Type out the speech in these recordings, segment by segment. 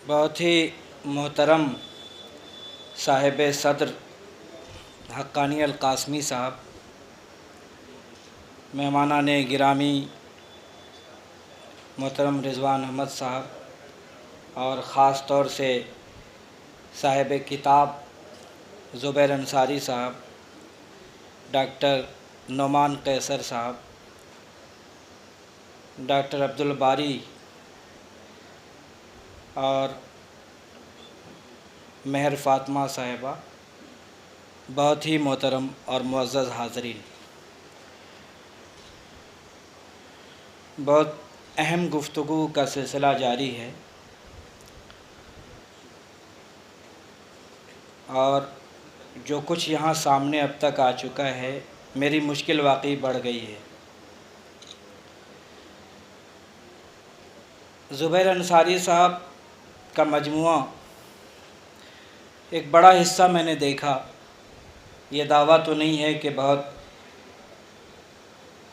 بہت ہی محترم صاحب صدر حقانی القاسمی صاحب، مہمانان گرامی محترم رضوان احمد صاحب، اور خاص طور سے صاحب کتاب زبیر انصاری صاحب، ڈاکٹر نعمان قیصر صاحب، ڈاکٹر عبدالباری اور مہر فاطمہ صاحبہ، بہت ہی محترم اور معزز حاضرین، بہت اہم گفتگو کا سلسلہ جاری ہے اور جو کچھ یہاں سامنے اب تک آ چکا ہے، میری مشکل واقعی بڑھ گئی ہے۔ زبیر انصاری صاحب کا مجموعہ ایک بڑا حصہ میں نے دیکھا۔ یہ دعویٰ تو نہیں ہے کہ بہت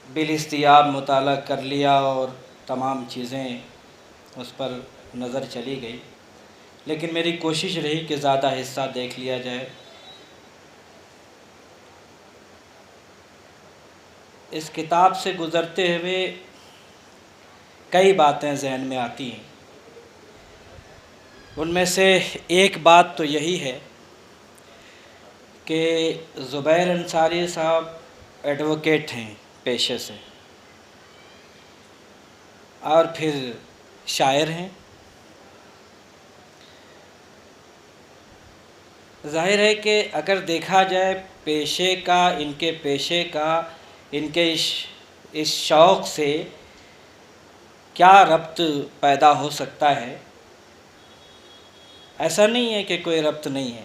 بالاستیاب مطالعہ کر لیا اور تمام چیزیں اس پر نظر چلی گئی، لیکن میری کوشش رہی کہ زیادہ حصہ دیکھ لیا جائے۔ اس کتاب سے گزرتے ہوئے کئی باتیں ذہن میں آتی ہیں۔ ان میں سے ایک بات تو یہی ہے کہ زبیر انصاری صاحب ایڈوکیٹ ہیں پیشے سے، اور پھر شاعر ہیں۔ ظاہر ہے کہ اگر دیکھا جائے ان کے پیشے کا ان کے اس شوق سے کیا ربط پیدا ہو سکتا ہے، ایسا نہیں ہے کہ کوئی ربط نہیں ہے،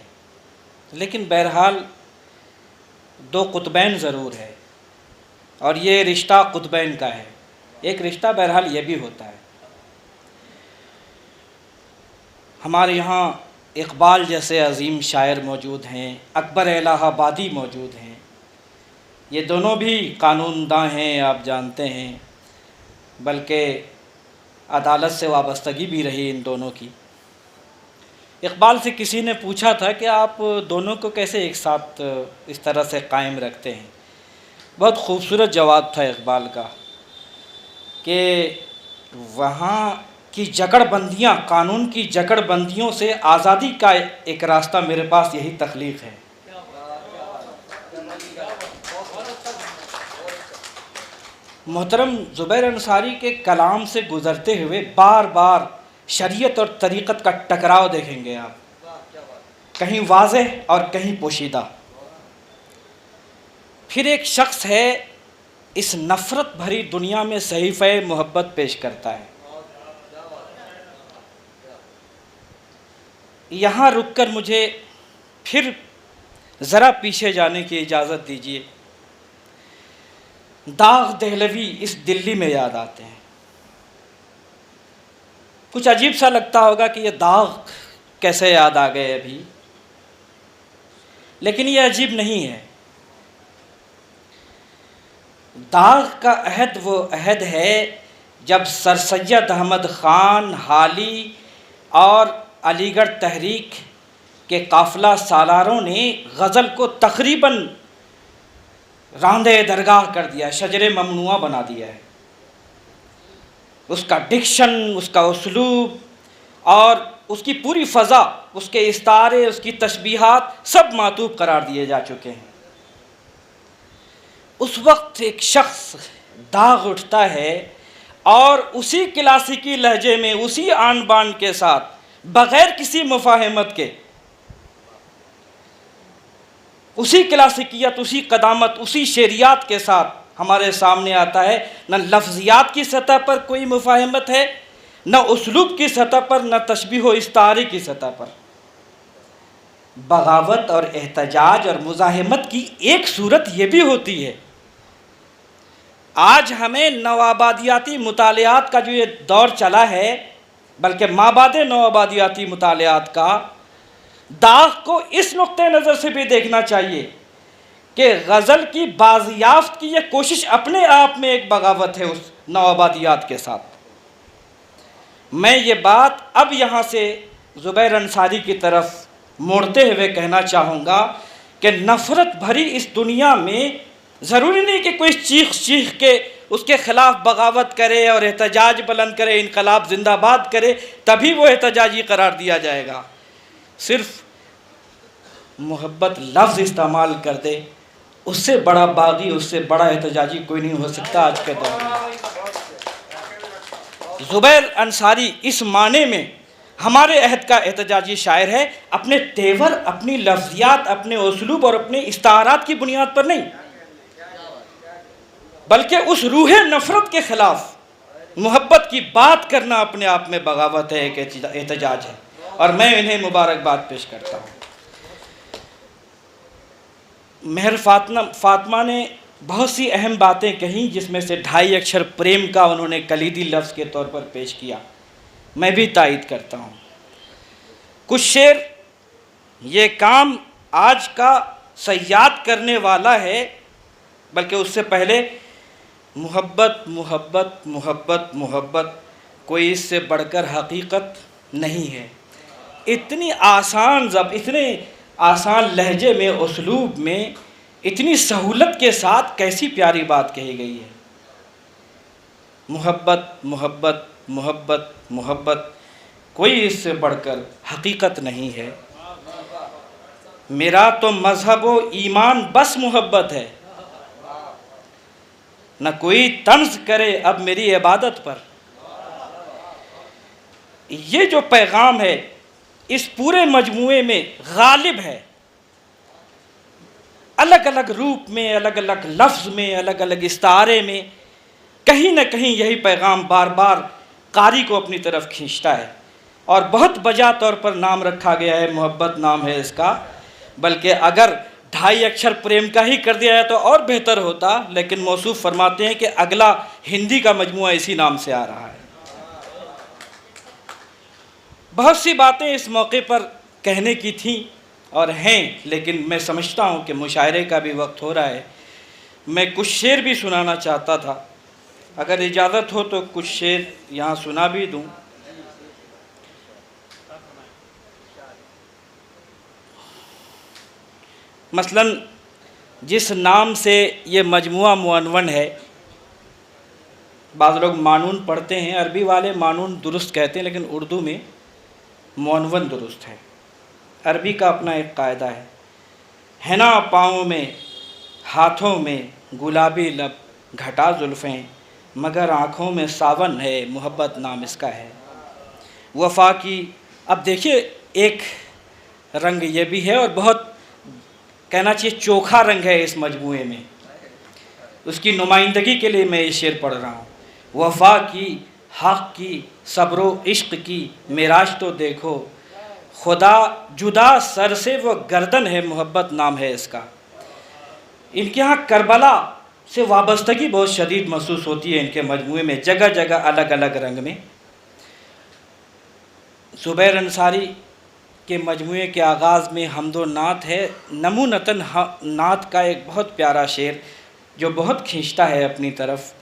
لیکن بہرحال دو قطبین ضرور ہے، اور یہ رشتہ قطبین کا ہے۔ ایک رشتہ بہرحال یہ بھی ہوتا ہے۔ ہمارے یہاں اقبال جیسے عظیم شاعر موجود ہیں، اکبر الہ آبادی موجود ہیں، یہ دونوں بھی قانون داں ہیں، آپ جانتے ہیں، بلکہ عدالت سے وابستگی بھی رہی ان دونوں کی۔ اقبال سے کسی نے پوچھا تھا کہ آپ دونوں کو کیسے ایک ساتھ اس طرح سے قائم رکھتے ہیں؟ بہت خوبصورت جواب تھا اقبال کا کہ وہاں کی جکڑ بندیاں، قانون کی جکڑ بندیوں سے آزادی کا ایک راستہ میرے پاس یہی تخلیق ہے۔ محترم زبیر انصاری کے کلام سے گزرتے ہوئے بار بار شریعت اور طریقت کا ٹکراؤ دیکھیں گے آپ، کہیں واضح اور کہیں پوشیدہ۔ پھر ایک شخص ہے اس نفرت بھری دنیا میں صحیفہ محبت پیش کرتا ہے۔ یہاں رک کر مجھے پھر ذرا پیچھے جانے کی اجازت دیجیے۔ داغ دہلوی اس دلی میں یاد آتے ہیں۔ کچھ عجیب سا لگتا ہوگا کہ یہ داغ کیسے یاد آ گئے ابھی، لیکن یہ عجیب نہیں ہے۔ داغ کا عہد وہ عہد ہے جب سر سید احمد خان حالی اور علی گڑھ تحریک کے قافلہ سالاروں نے غزل کو تقریباً راندے درگاہ کر دیا، شجر ممنوعہ بنا دیا ہے۔ اس کا ڈکشن، اس کا اسلوب اور اس کی پوری فضا، اس کے استعارے، اس کی تشبیہات سب معطوف قرار دیے جا چکے ہیں۔ اس وقت ایک شخص داغ اٹھتا ہے اور اسی کلاسیکی لہجے میں، اسی آن بان کے ساتھ، بغیر کسی مفاہمت کے، اسی کلاسیکیت، اسی قدامت، اسی شعریات کے ساتھ ہمارے سامنے آتا ہے۔ نہ لفظیات کی سطح پر کوئی مفاہمت ہے، نہ اسلوب کی سطح پر، نہ تشبیہ و استعارے کی سطح پر۔ بغاوت اور احتجاج اور مزاحمت کی ایک صورت یہ بھی ہوتی ہے۔ آج ہمیں نوآبادیاتی مطالعات کا جو یہ دور چلا ہے، بلکہ مابعد نوآبادیاتی مطالعات کا، داغ کو اس نقطۂ نظر سے بھی دیکھنا چاہیے کہ غزل کی بازیافت کی یہ کوشش اپنے آپ میں ایک بغاوت ہے اس نوآبادیات کے ساتھ۔ میں یہ بات اب یہاں سے زبیر انصاری کی طرف موڑتے ہوئے کہنا چاہوں گا کہ نفرت بھری اس دنیا میں ضروری نہیں کہ کوئی چیخ کے اس کے خلاف بغاوت کرے اور احتجاج بلند کرے، انقلاب زندہ باد کرے، تبھی وہ احتجاجی قرار دیا جائے گا۔ صرف محبت لفظ استعمال کر دے، اس سے بڑا باغی، اس سے بڑا احتجاجی کوئی نہیں ہو سکتا آج کے دور میں۔ زبیر انصاری اس معنی میں ہمارے عہد کا احتجاجی شاعر ہے، اپنے تیور، اپنی لفظیات، اپنے اسلوب اور اپنے استعارات کی بنیاد پر نہیں، بلکہ اس روح نفرت کے خلاف محبت کی بات کرنا اپنے آپ میں بغاوت ہے، ایک احتجاج ہے، اور میں انہیں مبارکباد پیش کرتا ہوں۔ مہر فاطمہ نے بہت سی اہم باتیں کہیں، جس میں سے 2.5 اکشر پریم کا انہوں نے کلیدی لفظ کے طور پر پیش کیا، میں بھی تائید کرتا ہوں۔ کچھ شعر یہ کام آج کا صیاد کرنے والا ہے، بلکہ اس سے پہلے محبت محبت محبت محبت، کوئی اس سے بڑھ کر حقیقت نہیں ہے۔ اتنی آسان اتنے آسان لہجے میں، اسلوب میں، اتنی سہولت کے ساتھ کیسی پیاری بات کہی گئی ہے۔ محبت محبت محبت محبت، کوئی اس سے بڑھ کر حقیقت نہیں ہے۔ میرا تو مذہب و ایمان بس محبت ہے، نہ کوئی طنز کرے اب میری عبادت پر۔ یہ جو پیغام ہے اس پورے مجموعے میں غالب ہے، الگ الگ روپ میں، الگ الگ لفظ میں، الگ الگ استعارے میں، کہیں نہ کہیں یہی پیغام بار بار قاری کو اپنی طرف کھینچتا ہے، اور بہت بجا طور پر نام رکھا گیا ہے، محبت نام ہے اس کا، بلکہ اگر 2.5 اکشر پریم کا ہی کر دیا ہے تو اور بہتر ہوتا، لیکن موصوف فرماتے ہیں کہ اگلا ہندی کا مجموعہ اسی نام سے آ رہا ہے۔ بہت سی باتیں اس موقع پر کہنے کی تھیں اور ہیں، لیکن میں سمجھتا ہوں کہ مشاعرے کا بھی وقت ہو رہا ہے۔ میں کچھ شعر بھی سنانا چاہتا تھا، اگر اجازت ہو تو کچھ شعر یہاں سنا بھی دوں۔ مثلا جس نام سے یہ مجموعہ معنون ہے، بعض لوگ مانون پڑھتے ہیں، عربی والے مانون درست کہتے ہیں، لیکن اردو میں معنون درست ہے۔ عربی کا اپنا ایک قاعدہ ہے نا پاؤں میں، ہاتھوں میں گلابی لب گھٹا زلفیں، مگر آنکھوں میں ساون ہے، محبت نام اس کا ہے۔ وفا کی، اب دیکھیے ایک رنگ یہ بھی ہے، اور بہت کہنا چاہیے چوکھا رنگ ہے اس مجموعے میں، اس کی نمائندگی کے لیے میں یہ شعر پڑھ رہا ہوں۔ وفا کی، حق کی، صبر و عشق کی معراج تو دیکھو، خدا جدا سر سے وہ گردن ہے، محبت نام ہے اس کا۔ ان کے ہاں کربلا سے وابستگی بہت شدید محسوس ہوتی ہے ان کے مجموعے میں، جگہ جگہ الگ الگ رنگ میں۔ زبیر انصاری کے مجموعے کے آغاز میں حمد و نعت ہے، نمونتاً نعت کا ایک بہت پیارا شعر جو بہت کھینچتا ہے اپنی طرف۔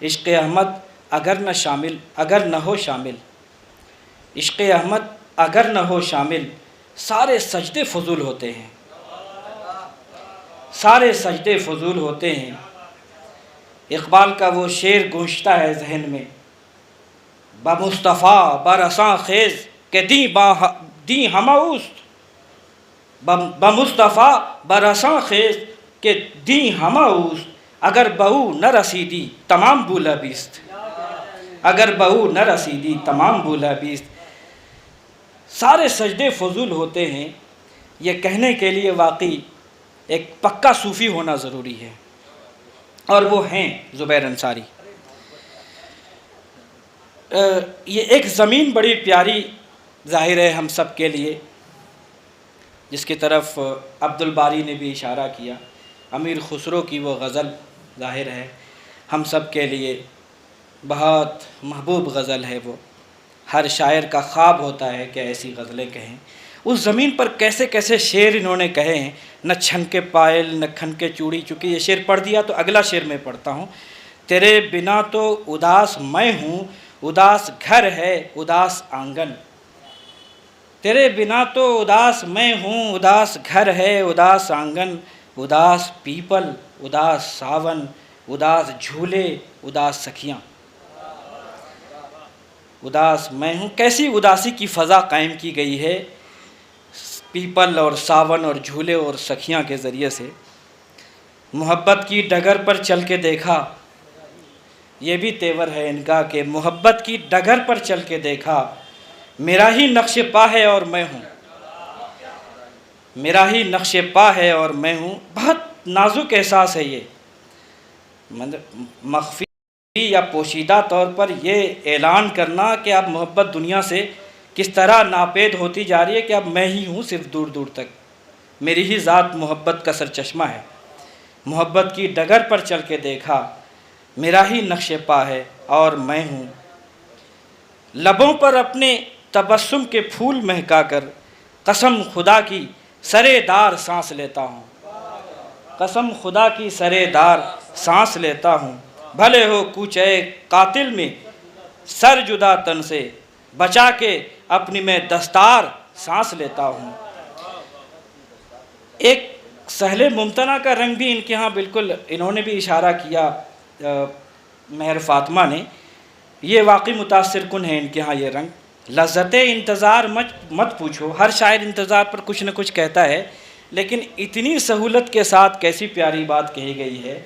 عشق احمد اگر نہ ہو شامل، عشق احمد اگر نہ ہو شامل، سارے سجدے فضول ہوتے ہیں، سارے سجدے فضول ہوتے ہیں۔ اقبال کا وہ شعر گونجتا ہے ذہن میں، بمصطفیٰ برساں خیز کہ دیں ہماوست، بمصطفیٰ برساں خیز کہ دیں ہماوست، اگر بہو نہ رسیدی تمام بولا بیست، اگر بہو نہ رسیدی تمام بولا بیست۔ سارے سجدے فضول ہوتے ہیں، یہ کہنے کے لیے واقعی ایک پکا صوفی ہونا ضروری ہے، اور وہ ہیں زبیر انصاری۔ یہ ایک زمین بڑی پیاری ظاہر ہے ہم سب کے لیے، جس کی طرف عبد الباری نے بھی اشارہ کیا۔ امیر خسرو کی وہ غزل ظاہر ہے ہم سب کے لیے بہت محبوب غزل ہے، وہ ہر شاعر کا خواب ہوتا ہے کہ ایسی غزلیں کہیں۔ اس زمین پر کیسے کیسے شعر انہوں نے کہے ہیں، نہ چھن کے پائل نہ کھن کے چوڑی۔ چونکہ یہ شعر پڑھ دیا تو اگلا شعر میں پڑھتا ہوں۔ تیرے بنا تو اداس میں ہوں، اداس گھر ہے اداس آنگن، تیرے بنا تو اداس میں ہوں، اداس گھر ہے، اداس آنگن، اداس پیپل، اداس ساون، اداس جھولے، اداس سکھیاں۔ اداس میں ہوں، کیسی اداسی کی فضا قائم کی گئی ہے پیپل اور ساون اور جھولے اور سکھیاں کے ذریعے سے۔ محبت کی ڈگر پر چل کے دیکھا، یہ بھی تیور ہے ان کا کہ محبت کی ڈگر پر چل کے دیکھا، میرا ہی نقش پا ہے اور میں ہوں، میرا ہی نقش پا ہے اور میں ہوں۔ بہت نازک احساس ہے یہ، مخفی یا پوشیدہ طور پر یہ اعلان کرنا کہ اب محبت دنیا سے کس طرح ناپید ہوتی جا رہی ہے کہ اب میں ہی ہوں صرف دور دور تک، میری ہی ذات محبت کا سرچشمہ ہے۔ محبت کی ڈگر پر چل کے دیکھا، میرا ہی نقش پا ہے اور میں ہوں۔ لبوں پر اپنے تبسم کے پھول مہکا کر قسم خدا کی سرے دار سانس لیتا ہوں، قسم خدا کی سرے دار سانس لیتا ہوں۔ بھلے ہو کوچے قاتل میں سر جدا تن سے، بچا کے اپنی میں دستار سانس لیتا ہوں۔ ایک سہل ممتنع کا رنگ بھی ان کے ہاں بالکل انہوں نے بھی اشارہ کیا، مہر فاطمہ نے، یہ واقعی متاثر کن ہے ان کے ہاں یہ رنگ۔ لذت انتظار مت پوچھو، ہر شاعر انتظار پر کچھ نہ کچھ کہتا ہے، لیکن اتنی سہولت کے ساتھ کیسی پیاری بات کہی گئی ہے۔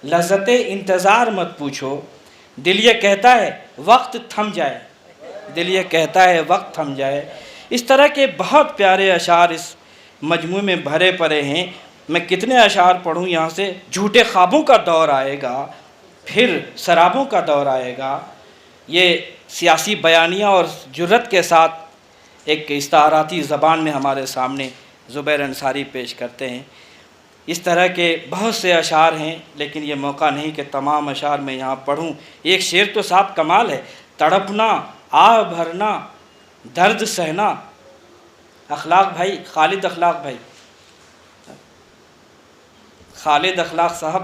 لذت انتظار مت پوچھو، دل یہ کہتا ہے وقت تھم جائے، دل یہ کہتا ہے وقت تھم جائے۔ اس طرح کے بہت پیارے اشعار اس مجموعے میں بھرے پڑے ہیں۔ میں کتنے اشعار پڑھوں یہاں سے؟ جھوٹے خوابوں کا دور آئے گا، پھر سرابوں کا دور آئے گا۔ یہ سیاسی بیانیہ اور جرت کے ساتھ ایک استعاراتی زبان میں ہمارے سامنے زبیر انصاری پیش کرتے ہیں۔ اس طرح کے بہت سے اشعار ہیں، لیکن یہ موقع نہیں کہ تمام اشعار میں یہاں پڑھوں۔ ایک شعر تو صاحب کمال ہے، تڑپنا، آہ بھرنا، درد سہنا۔ اخلاق بھائی، خالد اخلاق بھائی، خالد اخلاق صاحب،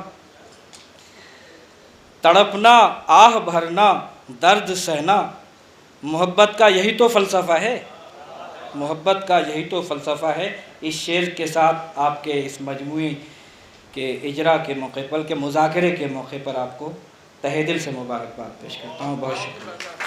تڑپنا، آہ بھرنا، درد سہنا، محبت کا یہی تو فلسفہ ہے، محبت کا یہی تو فلسفہ ہے۔ اس شعر کے ساتھ آپ کے اس مجموعے کے اجرا کے موقع پر، کے مذاکرے کے موقع پر آپ کو تہہ دل سے مبارکباد پیش کرتا ہوں۔ بہت شکریہ۔